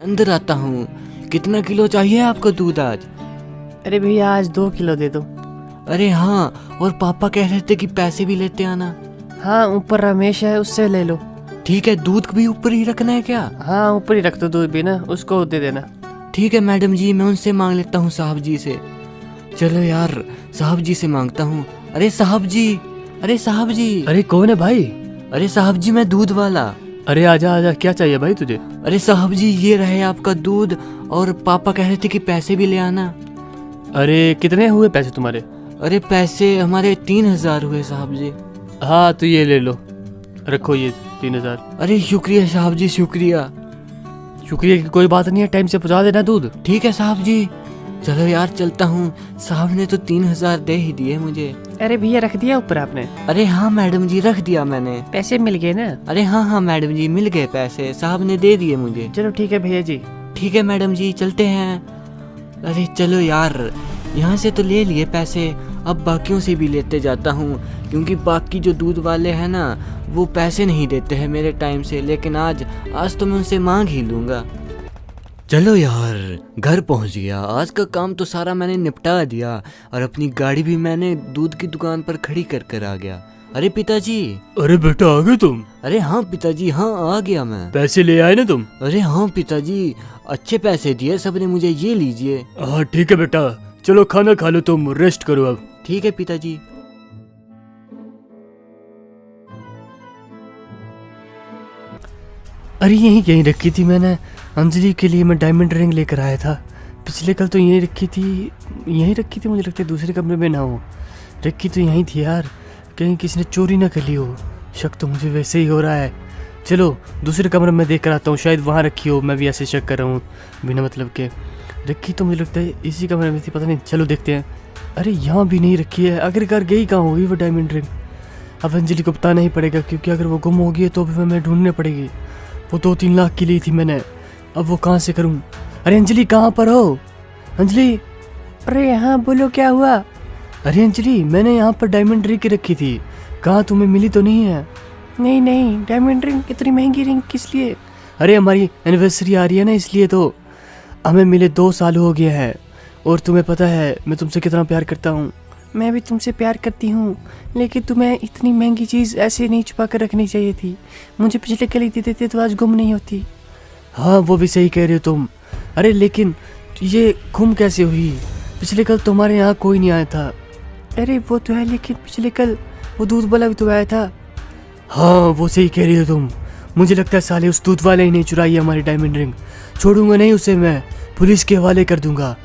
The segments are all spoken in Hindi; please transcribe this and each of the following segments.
अंदर आता हूँ। कितना किलो चाहिए आपको दूध आज? अरे भैया आज 2 किलो दे दो। अरे हाँ, और पापा कह रहे थे कि पैसे भी लेते आना। हाँ ऊपर रमेश है, उससे ले लो। ठीक है, दूध भी ऊपर ही रखना है क्या? हाँ ऊपर ही रख दो दूध भी ना, उसको दे देना। ठीक है मैडम जी, मैं उनसे मांग लेता हूँ साहब जी से। चलो यार साहब जी से मांगता हूँ। अरे साहब जी, अरे साहब जी। अरे कौन है भाई? अरे साहब जी मैं दूध वाला। अरे आजा आजा, क्या चाहिए भाई तुझे? अरे साहब जी ये रहे आपका दूध, और पापा कह रहे थे कि पैसे भी ले आना। अरे कितने हुए पैसे तुम्हारे? अरे पैसे हमारे 3000 हुए साहब जी। हाँ तो ये ले लो, रखो ये 3000। अरे शुक्रिया साहब जी, शुक्रिया। शुक्रिया की कोई बात नहीं है, टाइम से पहुंचा देना दूध। ठीक है साहब जी। चलो यार चलता हूँ, साहब ने तो 3000 दे ही दिए मुझे। अरे भैया रख दिया ऊपर आपने? अरे हाँ मैडम जी रख दिया मैंने। पैसे मिल गए ना? अरे हाँ हाँ मैडम जी मिल गए पैसे, साहब ने दे दिए मुझे। चलो ठीक है भैया जी। ठीक है मैडम जी चलते हैं। अरे चलो यार, यहाँ से तो ले लिए पैसे, अब बाकियों से भी लेते जाता हूँ, क्योंकि बाकी जो दूध वाले हैं ना वो पैसे नहीं देते हैं मेरे टाइम से, लेकिन आज तो मैं उनसे मांग ही लूँगा। चलो यार घर पहुंच गया, आज का काम तो सारा मैंने निपटा दिया, और अपनी गाड़ी भी मैंने दूध की दुकान पर खड़ी कर कर आ गया। अरे पिताजी। अरे बेटा आ गए तुम? अरे हाँ पिताजी, हाँ आ गया मैं। पैसे ले आए ना तुम? अरे हाँ पिताजी, अच्छे पैसे दिए सबने मुझे, ये लीजिए। हाँ ठीक है बेटा, चलो खाना खा लो, तुम रेस्ट करो अब। ठीक है पिताजी। अरे यहीं रखी थी मैंने, अंजलि के लिए मैं डायमंड रिंग लेकर आया था। पिछले कल तो यहीं रखी थी, मुझे लगता है दूसरे कमरे में ना हो, रखी तो यहीं थी यार, कहीं किसी ने चोरी ना कर ली हो। शक तो मुझे वैसे ही हो रहा है। चलो दूसरे कमरे में देख कर आता हूँ, शायद वहाँ रखी हो, मैं भी ऐसे शक कर रहा हूँ बिना मतलब के। रखी तो मुझे लगता है इसी कमरे में थी, पता नहीं, चलो देखते हैं। अरे यहाँ भी नहीं रखी है, आखिरकार गई कहाँ होगी वो डायमंड रिंग? अब अंजलि को बताना ही पड़ेगा, क्योंकि अगर वो गुम होगी तो फिर मैं ढूंढने पड़ेगी। वो 2-3 लाख की ली थी मैंने, अब वो कहाँ से करूँ? अरे अंजलि कहाँ पर हो? अंजलि, अरे हाँ बोलो क्या हुआ? अरे अंजलि मैंने यहाँ पर डायमंड रिंग रखी थी, कहाँ तुम्हें मिली तो नहीं है? नहीं डायमंड रिंग, इतनी महंगी रिंग किस लिए? अरे हमारी एनिवर्सरी आ रही है ना, इसलिए तो। हमें मिले 2 साल हो गए हैं, और तुम्हें पता है मैं तुमसे कितना प्यार करता हूँ। मैं भी तुमसे प्यार करती हूँ, लेकिन तुम्हें इतनी महंगी चीज़ ऐसे नहीं छुपा कर रखनी चाहिए थी। मुझे पिछले कल ही दे देते तो आज गुम नहीं होती। हाँ वो भी सही कह रहे हो तुम। अरे लेकिन ये गुम कैसे हुई? पिछले कल तुम्हारे यहाँ कोई नहीं आया था। अरे वो तो है, लेकिन पिछले कल वो दूध वाला भी तो आया था। हाँ वो सही कह रही हो तुम, मुझे लगता है साले उस दूध वाले ही नहीं चुराई है हमारी डायमंड रिंग। छोड़ूंगा नहीं उसे, मैं पुलिस के हवाले कर दूंगा।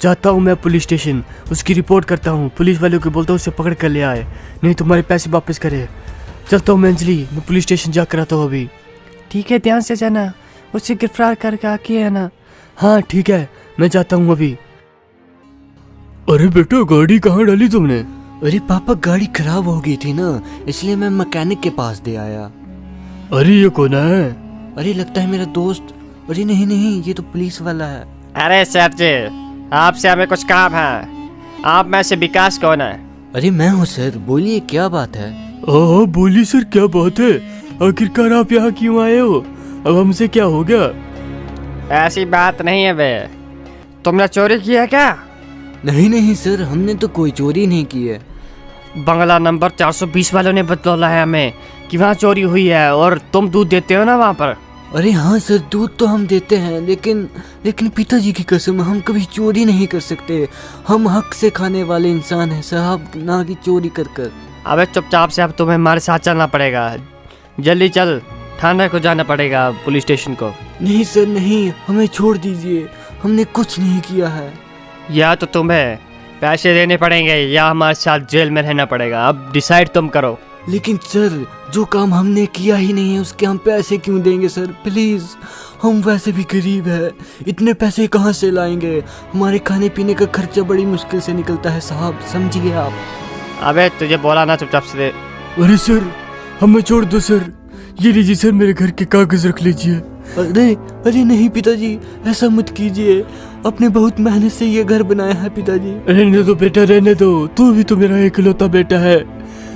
जाता हूँ मैं पुलिस स्टेशन, उसकी रिपोर्ट करता हूँ, पुलिस वालों को बोलता हूँ उसे पकड़ कर ले आए, नहीं तुम्हारे पैसे वापस करे। चलता हूँ मैं अंजलि, मैं पुलिस स्टेशन जाकर आता हूँ अभी। ठीक है ध्यान से जाना, उसे गिरफ्तार करके आके आना। हाँ ठीक है, मैं जाता हूँ अभी। अरे बेटा गाड़ी कहाँ डाली तुमने? अरे पापा गाड़ी खराब हो गई थी ना, इसलिए मैं मैकेनिक के पास दे आया। अरे ये कौन है? अरे लगता है मेरा दोस्त। अरे नहीं ये तो पुलिस वाला है। अरे सर जी, आपसे हमें कुछ काम है। आप में से विकास कौन है? अरे मैं हूँ सर, बोलिए क्या बात है? हाँ बोलिए सर क्या बात है, आखिरकार आप यहाँ क्यों आए हो? अब हमसे क्या हो गया? ऐसी बात नहीं है बे, तुमने चोरी की है क्या? नहीं सर, हमने तो कोई चोरी नहीं की है। बंगला नंबर 420 वालों ने बतौला है हमें कि वहाँ चोरी हुई है, और तुम दूध देते हो ना वहाँ पर। अरे हाँ सर, दूध तो हम देते हैं, लेकिन पिताजी की कसम हम कभी चोरी नहीं कर सकते। हम हक से खाने वाले इंसान हैं साहब, ना कि चोरी कर कर। अबे चुपचाप से अब तुम्हें हमारे साथ चलना पड़ेगा, जल्दी चल, थाने को जाना पड़ेगा, पुलिस स्टेशन को। नहीं सर नहीं, हमें छोड़ दीजिए, हमने कुछ नहीं किया है। या तो तुम्हें पैसे देने पड़ेंगे या हमारे साथ जेल में रहना पड़ेगा, अब डिसाइड तुम करो। लेकिन सर जो काम हमने किया ही नहीं है उसके हम पैसे क्यों देंगे सर, प्लीज। हम वैसे भी गरीब है, इतने पैसे कहाँ से लाएंगे? हमारे खाने पीने का खर्चा बड़ी मुश्किल से निकलता है साहब, समझिए आप। अबे तुझे बोला ना चुपचाप से दे। अरे सर हमें छोड़ दो सर, ये लीजिए सर, मेरे घर के कागज रख लीजिए। अरे नहीं पिताजी, ऐसा मत कीजिए, अपने बहुत मेहनत से ये घर बनाया है पिताजी। रहने दो बेटा रहने दो, तू भी तो मेरा इकलौता बेटा है,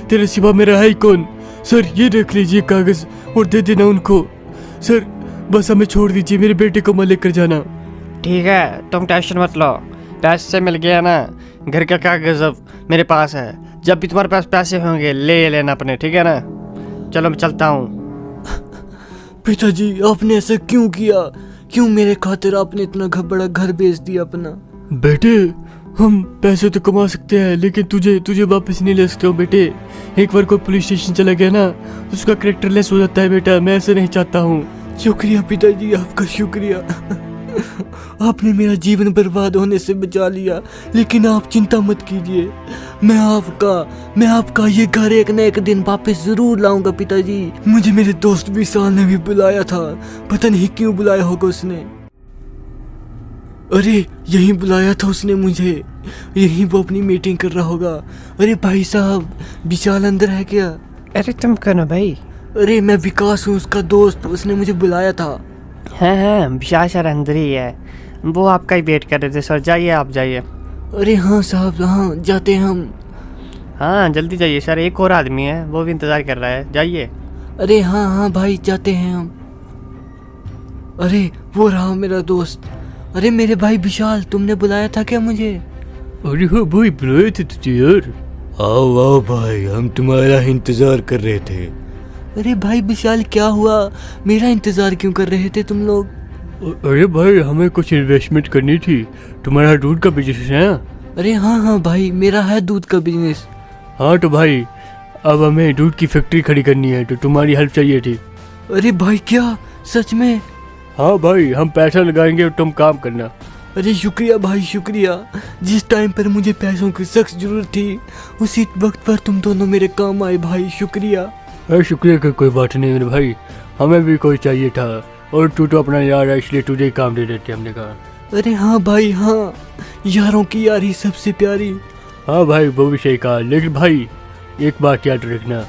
तेरे सिवा मेरा है ही कौन? सर ये रख लीजिए कागज और दे देना उनको। सर बस हमें छोड़ दीजिए, मेरे बेटे को मत लेकर जाना। ठीक है, तुम टेंशन मत लो, पैसे मिल गया ना, घर का कागज अब मेरे पास है, जब भी तुम्हारे पास पैसे होंगे ले लेना अपने, ठीक है ना। चलो मैं चलता हूँ। पिताजी आपने ऐसा क्यों किया? क्यों मेरे खातिर आपने इतना बड़ा घर बेच दिया अपना? बेटे हम पैसे तो कमा सकते हैं, लेकिन तुझे वापस नहीं ले सकते हो बेटे। एक बार कोई पुलिस स्टेशन चला गया ना, उसका कैरेक्टर लेस हो जाता है बेटा। मैं ऐसे नहीं चाहता हूँ। शुक्रिया पिताजी, आपका शुक्रिया। आपने मेरा जीवन बर्बाद होने से बचा लिया, लेकिन आप चिंता मत कीजिए, मैं आपका ये घर एक न एक दिन वापस जरूर लाऊंगा पिताजी। मुझे मेरे दोस्त विशाल ने भी बुलाया था, पता नहीं क्यों बुलाया होगा उसने। अरे यहीं बुलाया था उसने मुझे, यहीं वो अपनी मीटिंग कर रहा होगा। अरे भाई साहब, विशाल अंदर है क्या? अरे तुम कौन हो भाई? अरे मैं विकास हूँ, उसका दोस्त, उसने मुझे बुलाया था। हाँ विशाल सर अंदर ही है, वो आपका ही वेट कर रहे थे सर। जाइए आप जाइए। अरे हाँ साहब, हाँ जाते हैं हम। हाँ जल्दी जाइए सर, एक और आदमी है वो भी इंतज़ार कर रहा है, जाइए। अरे हाँ भाई जाते हैं हम। अरे वो रहा मेरा दोस्त। अरे मेरे भाई विशाल, तुमने बुलाया था क्या मुझे? अरे हाँ भाई, बुलाए थे तुझे यार। आओ आओ भाई, हम तुम्हारा इंतजार कर रहे थे। अरे भाई विशाल, क्या हुआ? मेरा इंतजार क्यों कर रहे थे तुम लोग? अरे भाई हमें कुछ इन्वेस्टमेंट करनी थी, तुम्हारा दूध का बिजनेस है। अरे हाँ भाई, मेरा है दूध का बिजनेस। हाँ तो भाई अब हमें दूध की फैक्ट्री खड़ी करनी है, तो तुम्हारी हेल्प चाहिए थी। अरे भाई क्या सच में? हाँ भाई, हम पैसा लगाएंगे और तुम काम करना। अरे शुक्रिया भाई शुक्रिया, जिस टाइम पर मुझे पैसों की सख्त जरूरत थी उसी वक्त पर तुम दोनों मेरे काम आए भाई, शुक्रिया। अरे शुक्रिया की कोई बात नहीं मेरे भाई, हमें भी कोई चाहिए था और तू तो अपना यार है, इसलिए तुझे काम दे देते हमने कहा। अरे हाँ भाई हाँ, यारों की यारी सबसे प्यारी। हाँ भाई वो भी सही कहा, लेकिन भाई एक बात याद रखना,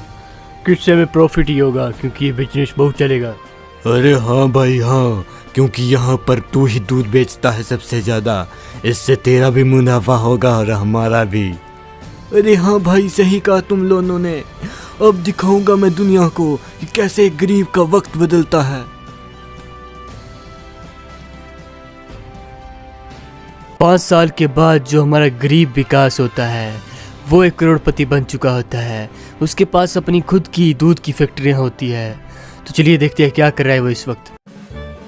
किससे में प्रॉफिट ही होगा, क्योंकि ये बिजनेस बहुत चलेगा। अरे हाँ भाई हाँ, क्योंकि यहाँ पर तू ही दूध बेचता है सबसे ज्यादा, इससे तेरा भी मुनाफा होगा और हमारा भी। अरे हाँ भाई, सही कहा तुम लोगों ने। अब दिखाऊंगा मैं दुनिया को कि कैसे एक गरीब का वक्त बदलता है। 5 साल के बाद जो हमारा गरीब विकास होता है वो 1 करोड़पति बन चुका होता है, उसके पास अपनी खुद की दूध की फैक्ट्रियाँ होती है। तो चलिए देखते हैं क्या कर रहा है वो इस वक्त।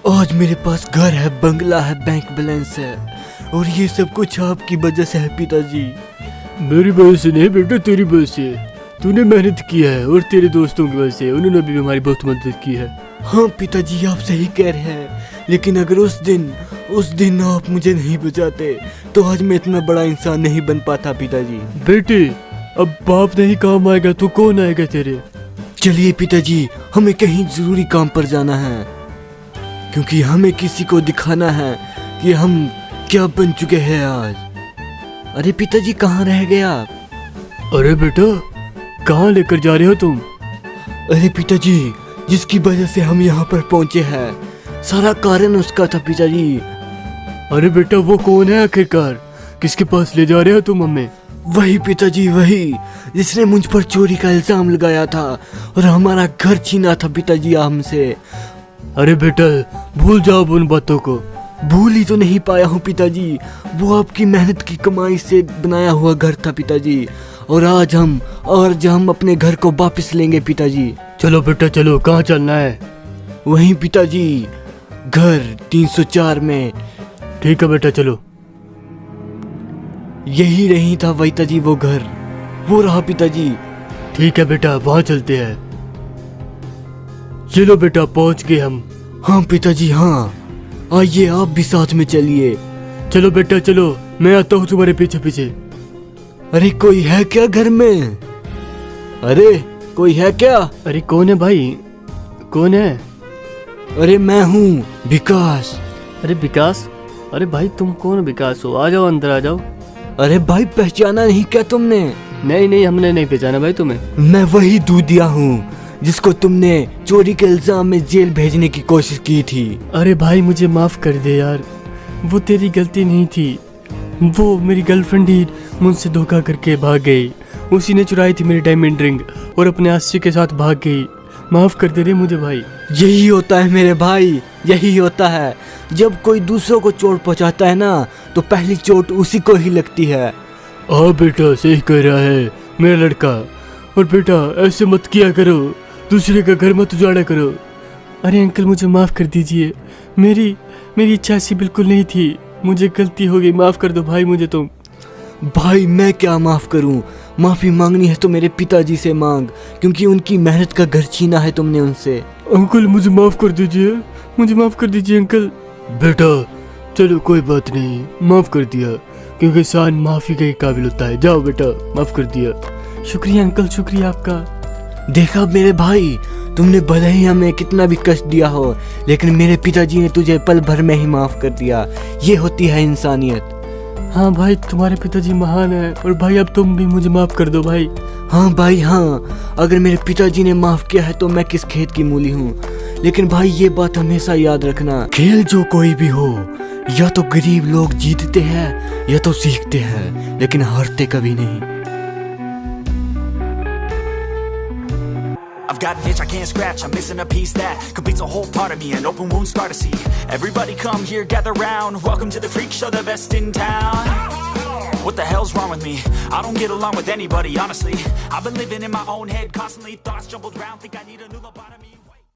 आज मेरे पास घर है, बंगला है, बैंक बैलेंस है, और ये सब कुछ आपकी वजह से है पिताजी। मेरी वजह से नहीं बेटा, तेरी वजह से। तूने मेहनत की है और तेरे दोस्तों की वजह से, उन्होंने भी हमारी बहुत मदद की है। हाँ पिताजी आप सही कह रहे हैं, लेकिन अगर उस दिन आप मुझे नहीं बचाते तो आज मैं इतना बड़ा इंसान नहीं बन पाता पिताजी। बेटे अब बाप नहीं काम आएगा तो कौन आएगा तेरे? चलिए पिताजी, हमें कहीं जरूरी काम पर जाना है, क्योंकि हमें किसी को दिखाना है कि हम क्या बन चुके हैं आज। अरे पिताजी कहाँ रह गए आप? अरे बेटा कहाँ लेकर जा रहे हो तुम? अरे पिताजी, जिसकी वजह से हम यहाँ पर पहुँचे हैं, सारा कारण उसका था पिताजी। अरे बेटा वो कौन है आखिरकार, किसके पास ले जा रहे हो तुम हमें? वही पिताजी, वही जिसने मुझ पर चोरी का इल्जाम लगाया था और हमारा घर छीना था पिताजी हमसे। अरे बेटा भूल जाओ उन बातों को। भूल ही तो नहीं पाया हूँ पिताजी, वो आपकी मेहनत की कमाई से बनाया हुआ घर था पिताजी, और आज हम अपने घर को वापस लेंगे पिताजी। चलो बेटा चलो, कहाँ चलना है? वहीं पिताजी, घर 304 में। ठीक है बेटा चलो। यही नहीं था पिताजी वो घर, वो रहा पिताजी। ठीक है बेटा वहाँ चलते हैं। चलो बेटा पहुँच गए हम। हाँ पिताजी हाँ, आइए आप भी साथ में चलिए। चलो बेटा चलो, मैं आता हूँ तुम्हारे पीछे पीछे। अरे कोई है क्या घर में? अरे कोई है क्या? अरे कौन है भाई, कौन है? अरे मैं हूँ विकास। अरे विकास? अरे भाई तुम कौन विकास हो? आ जाओ अंदर आ जाओ। अरे भाई पहचाना नहीं क्या तुमने? नहीं हमने नहीं पहचाना भाई तुम्हें। मैं वही दूधिया हूँ जिसको तुमने चोरी के इल्जाम में जेल भेजने की कोशिश की थी। अरे भाई मुझे माफ कर दे यार, वो तेरी गलती नहीं थी, वो मेरी गर्लफ्रेंड ही मुझसे धोखा करके भाग गई। उसी ने चुराई थी मेरी डायमंड रिंग और अपने आशिक के साथ भाग गई। माफ़ कर दे रे मुझे भाई। यही होता है मेरे भाई, यही होता है। जब कोई दूसरों को चोट पहुंचाता है ना तो पहली चोट उसी को ही लगती है। हाँ बेटा सही कह रहा है मेरा लड़का। और बेटा ऐसे मत किया करो, दूसरे का घर मत उजाड़ा करो। अरे अंकल मुझे माफ़ कर दीजिए, मेरी इच्छा ऐसी बिल्कुल नहीं थी, मुझे गलती हो गई, माफ़ कर दो भाई मुझे तुम। भाई मैं क्या माफ़ करूं, माफ़ी मांगनी है तो मेरे पिताजी से मांग, क्योंकि उनकी मेहनत का घर छीना है तुमने उनसे। अंकल मुझे माफ़ कर दीजिए, मुझे माफ़ कर दीजिए अंकल। बेटा चलो कोई बात नहीं, माफ़ कर दिया, क्योंकि इंसान माफ़ी के काबिल होता है। जाओ बेटा माफ़ कर दिया। शुक्रिया अंकल, शुक्रिया आपका। देखा मेरे भाई, तुमने भले ही हमें कितना भी कष्ट दिया हो, लेकिन मेरे पिताजी ने तुझे पल भर में ही माफ़ कर दिया। ये होती है इंसानियत। हाँ भाई तुम्हारे पिताजी महान है। और भाई अब तुम भी मुझे माफ़ कर दो भाई। हाँ भाई हाँ, अगर मेरे पिताजी ने माफ़ किया है तो मैं किस खेत की मूली हूँ। लेकिन भाई ये बात हमेशा याद रखना, खेल जो कोई भी हो, या तो गरीब लोग जीतते हैं या तो सीखते हैं, लेकिन हारते कभी नहीं। I've got an itch I can't scratch, I'm missing a piece that completes a whole part of me, an open wound scar to see. Everybody come here, gather round, welcome to the freak show, the best in town. What the hell's wrong with me? I don't get along with anybody, honestly. I've been living in my own head, constantly thoughts jumbled round, think I need a new lobotomy.